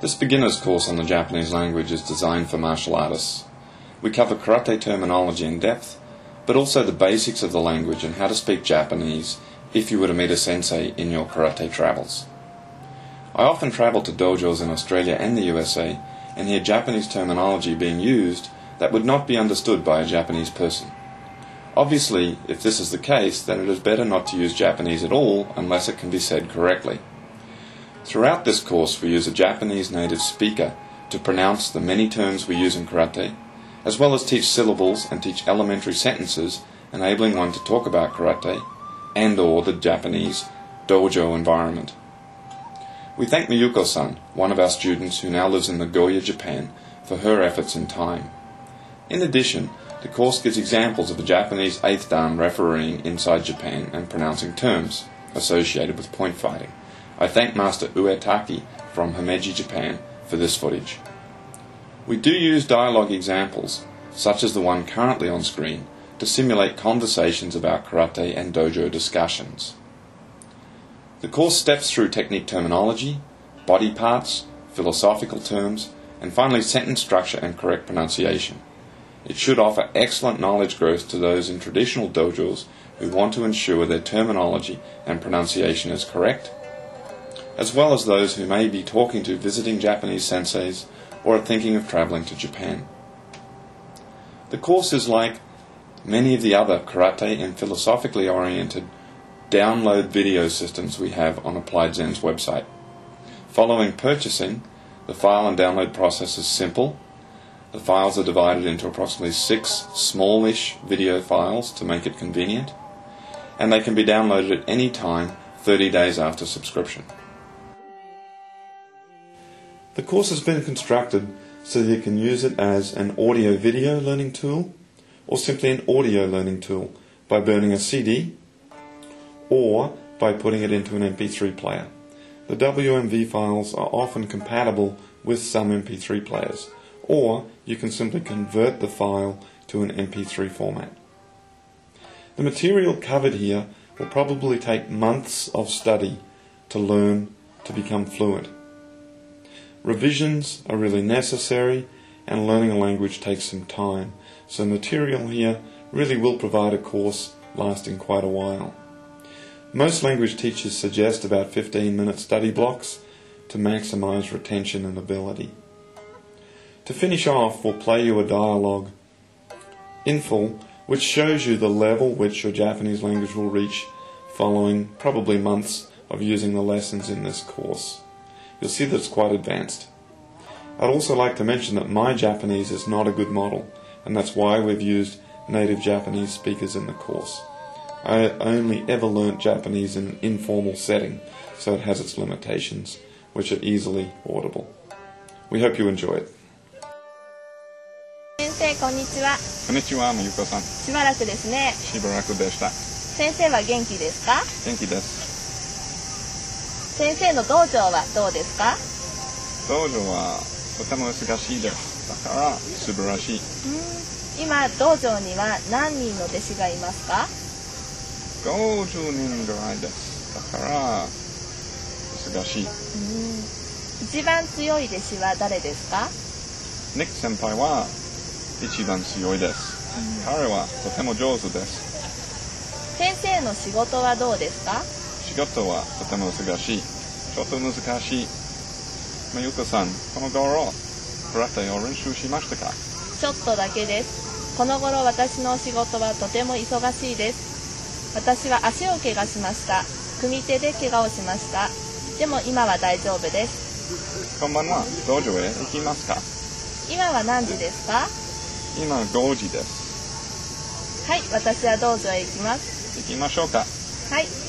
This beginner's course on the Japanese language is designed for martial artists. We cover karate terminology in depth, but also the basics of the language and how to speak Japanese if you were to meet a sensei in your karate travels. I often travel to dojos in Australia and the USA and hear Japanese terminology being used that would not be understood by a Japanese person. Obviously, if this is the case, then it is better not to use Japanese at all unless it can be said correctly. Throughout this course we use a Japanese native speaker to pronounce the many terms we use in karate, as well as teach syllables and teach elementary sentences, enabling one to talk about karate and or the Japanese dojo environment. We thank Miyuko-san, one of our students who now lives in Nagoya, Japan, for her efforts and time. In addition, the course gives examples of a Japanese 8th Dan refereeing inside Japan and pronouncing terms associated with point fighting. I thank Master Uetaki from Himeji, Japan, for this footage. We do use dialogue examples, such as the one currently on screen, to simulate conversations about karate and dojo discussions. The course steps through technique terminology, body parts, philosophical terms, and finally sentence structure and correct pronunciation. It should offer excellent knowledge growth to those in traditional dojos who want to ensure their terminology and pronunciation is correct, as well as those who may be talking to visiting Japanese senseis or are thinking of traveling to Japan. The course is like many of the other karate and philosophically oriented download video systems we have on Applied Zen's website. Following purchasing, the file and download process is simple. The files are divided into approximately 6 smallish video files to make it convenient, and they can be downloaded at any time 30 days after subscription. The course has been constructed so that you can use it as an audio-video learning tool or simply an audio learning tool by burning a CD or by putting it into an MP3 player. The WMV files are often compatible with some MP3 players, or you can simply convert the file to an MP3 format. The material covered here will probably take months of study to learn to become fluent. Revisions are really necessary, and learning a language takes some time, so material here really will provide a course lasting quite a while. Most language teachers suggest about 15-minute study blocks to maximize retention and ability. To finish off, we'll play you a dialogue in full which shows you the level which your Japanese language will reach following probably months of using the lessons in this course. You'll see that it's quite advanced. I'd also like to mention that my Japanese is not a good model, and that's why we've used native Japanese speakers in the course. I only ever learnt Japanese in an informal setting, so it has its limitations, which are easily audible. We hope you enjoy it. 先生、こんにちは。こんにちは、みゆこさん。しばらくですね。しばらくでした。先生は元気ですか？元気です。先生の道場はどうですか？道場はとても難しいです。だから素晴らしい。今道場には何人の弟子がいますか？50人ぐらいです。だから難しい。一番強い弟子は誰ですか？ニック先輩は一番強いです。彼はとても上手です。先生の仕事はどうですか？仕事はとても難しい。ちょっと難しい。みゆこさん、この頃空手を練習しましたか？ちょっとだけです。この頃私の仕事はとても忙しいです。私は足を怪我しました。組手で怪我をしました。でも今は大丈夫です。こんばんは。道場へ行きますか？今は何時ですか？今5時です。はい、私は道場へ行きます。行きましょうか。はい。